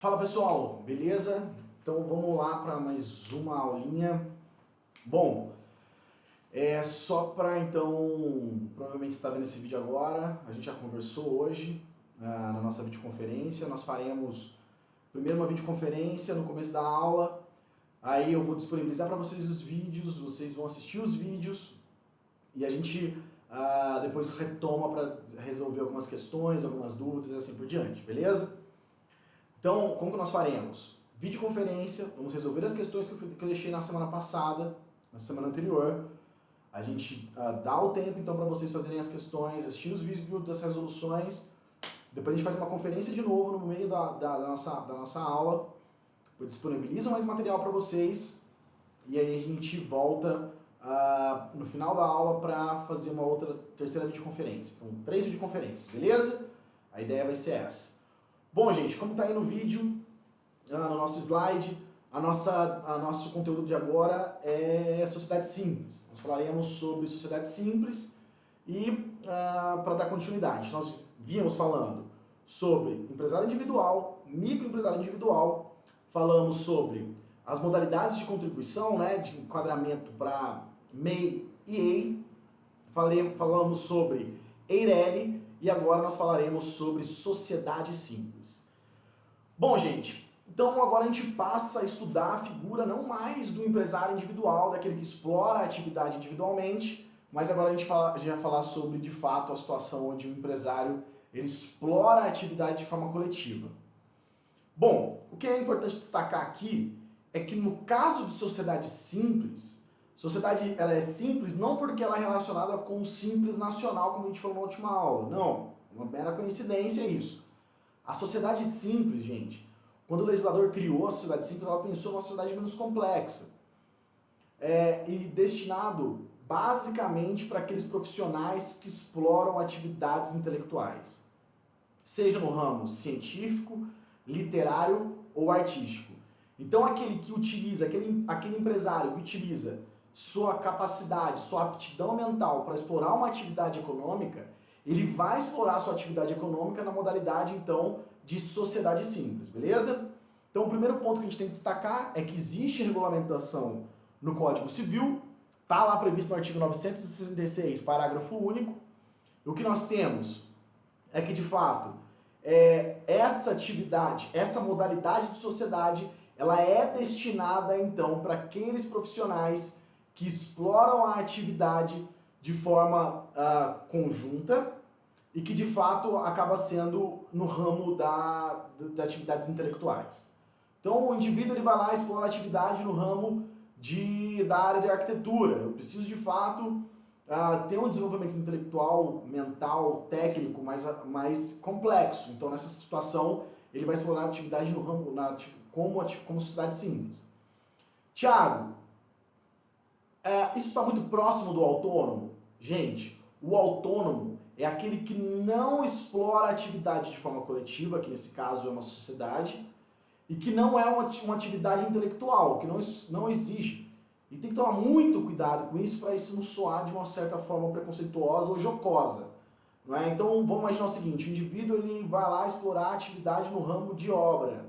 Fala pessoal, beleza? Então vamos lá para mais uma aulinha. Bom, só para então, provavelmente você está vendo esse vídeo agora, a gente já conversou hoje na nossa videoconferência. Nós faremos primeiro uma videoconferência no começo da aula, aí eu vou disponibilizar para vocês os vídeos, vocês vão assistir os vídeos e a gente depois retoma para resolver algumas questões, algumas dúvidas e assim por diante, beleza? Então, como que nós faremos? Videoconferência, vamos resolver as questões que eu deixei na semana passada, na semana anterior. A gente dá o tempo, então, para vocês fazerem as questões, assistir os vídeos das resoluções. Depois a gente faz uma conferência de novo no meio da nossa aula. Eu disponibilizo mais material para vocês. E aí a gente volta no final da aula para fazer uma terceira videoconferência. Então, 3 videoconferências, beleza? A ideia vai ser essa. Bom, gente, como está aí no vídeo, no nosso slide, nosso conteúdo de agora é sociedade simples. Nós falaremos sobre sociedade simples e, para dar continuidade, nós víamos falando sobre empresário individual, microempresário individual, falamos sobre as modalidades de contribuição, né, de enquadramento para MEI e EI, falamos sobre EIRELI e agora nós falaremos sobre sociedade simples. Bom, gente, então agora a gente passa a estudar a figura não mais do empresário individual, daquele que explora a atividade individualmente, mas agora a gente vai falar sobre, de fato, a situação onde o empresário ele explora a atividade de forma coletiva. Bom, o que é importante destacar aqui é que no caso de sociedade simples, sociedade ela é simples não porque ela é relacionada com o simples nacional, como a gente falou na última aula, não, é uma mera coincidência isso. A sociedade simples, gente, quando o legislador criou a sociedade simples, ela pensou numa sociedade menos complexa e destinado basicamente para aqueles profissionais que exploram atividades intelectuais, seja no ramo científico, literário ou artístico. Então aquele que utiliza, aquele empresário que utiliza sua capacidade, sua aptidão mental para explorar uma atividade econômica, ele vai explorar sua atividade econômica na modalidade, então, de sociedade simples, beleza? Então, o primeiro ponto que a gente tem que destacar é que existe regulamentação no Código Civil, está lá previsto no artigo 966, parágrafo único. O que nós temos é que, de fato, essa atividade, essa modalidade de sociedade, ela é destinada, então, para aqueles profissionais que exploram a atividade de forma conjunta e que de fato acaba sendo no ramo das atividades intelectuais. Então o indivíduo ele vai lá explorar a atividade no ramo da área de arquitetura. Eu preciso de fato ter um desenvolvimento intelectual, mental, técnico mais complexo. Então nessa situação ele vai explorar a atividade no ramo como sociedade simples. Tiago, isso está muito próximo do autônomo? Gente, o autônomo é aquele que não explora a atividade de forma coletiva, que nesse caso é uma sociedade, e que não é uma atividade intelectual, que não exige. E tem que tomar muito cuidado com isso para isso não soar de uma certa forma preconceituosa ou jocosa. Não é? Então vamos imaginar o seguinte, o indivíduo ele vai lá explorar a atividade no ramo de obra.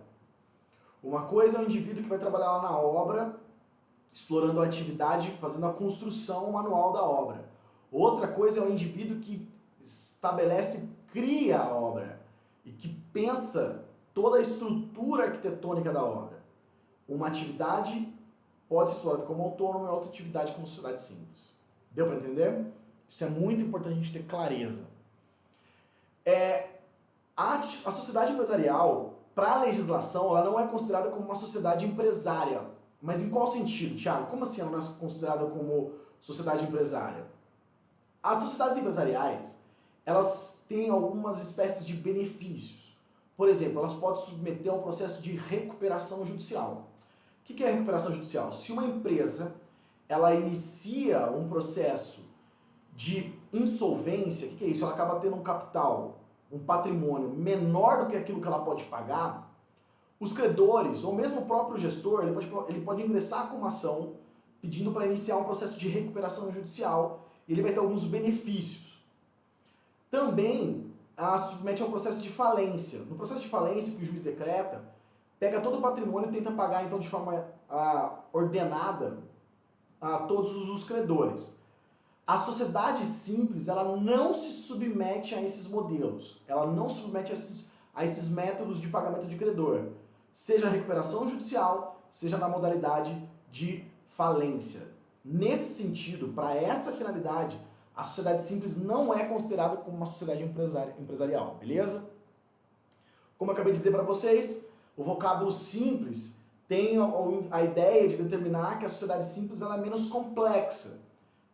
Uma coisa é o indivíduo que vai trabalhar lá na obra, explorando a atividade, fazendo a construção manual da obra. Outra coisa é o indivíduo que cria a obra e que pensa toda a estrutura arquitetônica da obra. Uma atividade pode ser explorada como autônomo e outra atividade como sociedade simples. Deu para entender? Isso é muito importante a gente ter clareza. A sociedade empresarial, para a legislação, ela não é considerada como uma sociedade empresária. Mas em qual sentido, Thiago? Como assim ela não é considerada como sociedade empresária? As sociedades empresariais, elas têm algumas espécies de benefícios. Por exemplo, elas podem submeter a um processo de recuperação judicial. O que é recuperação judicial? Se uma empresa ela inicia um processo de insolvência, o que é isso? Ela acaba tendo um capital, um patrimônio menor do que aquilo que ela pode pagar, os credores, ou mesmo o próprio gestor, ele pode ingressar com uma ação pedindo para iniciar um processo de recuperação judicial e ele vai ter alguns benefícios. Também submete a um processo de falência. No processo de falência que o juiz decreta, pega todo o patrimônio e tenta pagar então de forma ordenada a todos os credores. A sociedade simples, ela não se submete a esses modelos, ela não se submete a esses métodos de pagamento de credor, seja a recuperação judicial, seja na modalidade de falência. Nesse sentido, para essa finalidade, a sociedade simples não é considerada como uma sociedade empresarial, beleza? Como eu acabei de dizer para vocês, o vocábulo simples tem a ideia de determinar que a sociedade simples ela é menos complexa,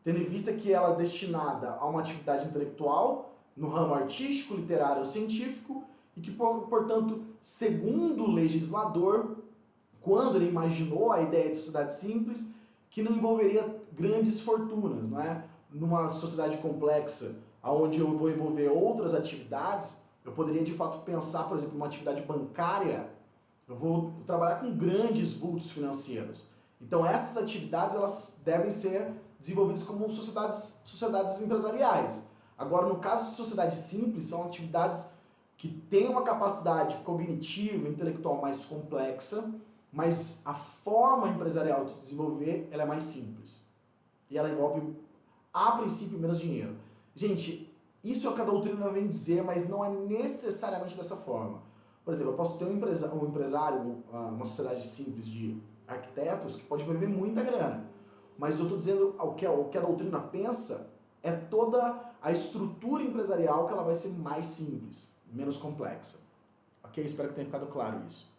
tendo em vista que ela é destinada a uma atividade intelectual no ramo artístico, literário ou científico e que, portanto, segundo o legislador, quando ele imaginou a ideia de sociedade simples, que não envolveria grandes fortunas, não é? Numa sociedade complexa, onde eu vou envolver outras atividades, eu poderia de fato pensar, por exemplo, numa atividade bancária, eu vou trabalhar com grandes vultos financeiros. Então essas atividades elas devem ser desenvolvidas como sociedades empresariais. Agora, no caso de sociedade simples, são atividades que têm uma capacidade cognitiva, intelectual mais complexa, mas a forma empresarial de se desenvolver ela é mais simples. E ela envolve, a princípio, menos dinheiro. Gente, isso é o que a doutrina vem dizer, mas não é necessariamente dessa forma. Por exemplo, eu posso ter um empresário, uma sociedade simples de arquitetos que pode envolver muita grana. Mas eu estou dizendo o que a doutrina pensa é toda a estrutura empresarial que ela vai ser mais simples, menos complexa. Ok? Espero que tenha ficado claro isso.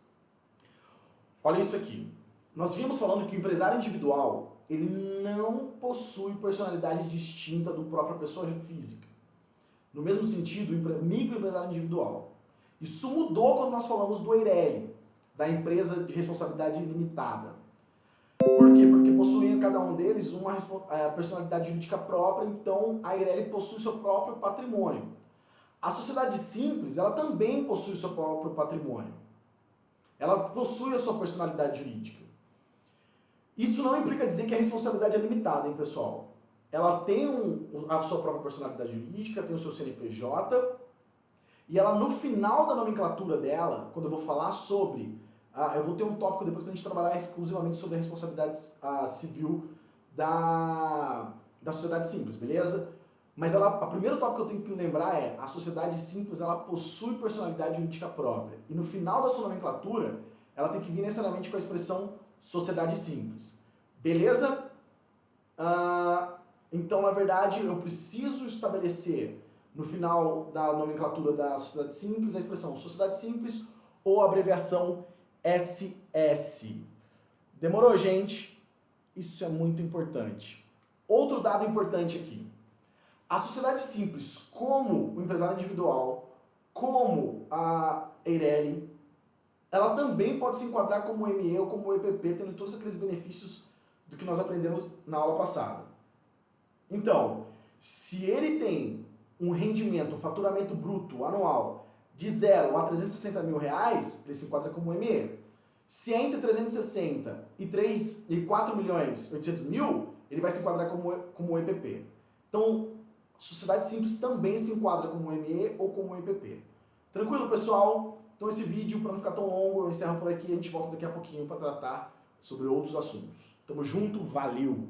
Olha isso aqui. Nós vimos falando que o empresário individual ele não possui personalidade distinta do própria pessoa física. No mesmo sentido, o microempresário individual. Isso mudou quando nós falamos do EIRELI, da empresa de responsabilidade limitada. Por quê? Porque possuem cada um deles uma personalidade jurídica própria, então a EIRELI possui seu próprio patrimônio. A sociedade simples, ela também possui seu próprio patrimônio. Ela possui a sua personalidade jurídica. Isso não implica dizer que a responsabilidade é limitada, hein, pessoal? Ela tem a sua própria personalidade jurídica, tem o seu CNPJ, e ela, no final da nomenclatura dela, quando eu vou falar sobre... eu vou ter um tópico depois para a gente trabalhar exclusivamente sobre a responsabilidade civil da sociedade simples, beleza? Mas o primeiro tópico que eu tenho que lembrar é a sociedade simples ela possui personalidade jurídica própria. E no final da sua nomenclatura, ela tem que vir necessariamente com a expressão sociedade simples. Beleza? Então, na verdade, eu preciso estabelecer no final da nomenclatura da sociedade simples a expressão sociedade simples ou a abreviação SS. Demorou, gente? Isso é muito importante. Outro dado importante aqui. A sociedade simples, como o empresário individual, como a EIRELI, ela também pode se enquadrar como ME ou como EPP, tendo todos aqueles benefícios do que nós aprendemos na aula passada. Então, se ele tem um rendimento, um faturamento bruto anual de 0 a 360 mil reais, ele se enquadra como ME. Se é entre 360 e 4 milhões 800 mil, ele vai se enquadrar como EPP. Então, a sociedade simples também se enquadra como ME ou como EPP. Tranquilo, pessoal? Então esse vídeo, para não ficar tão longo, eu encerro por aqui e a gente volta daqui a pouquinho para tratar sobre outros assuntos. Tamo junto, valeu!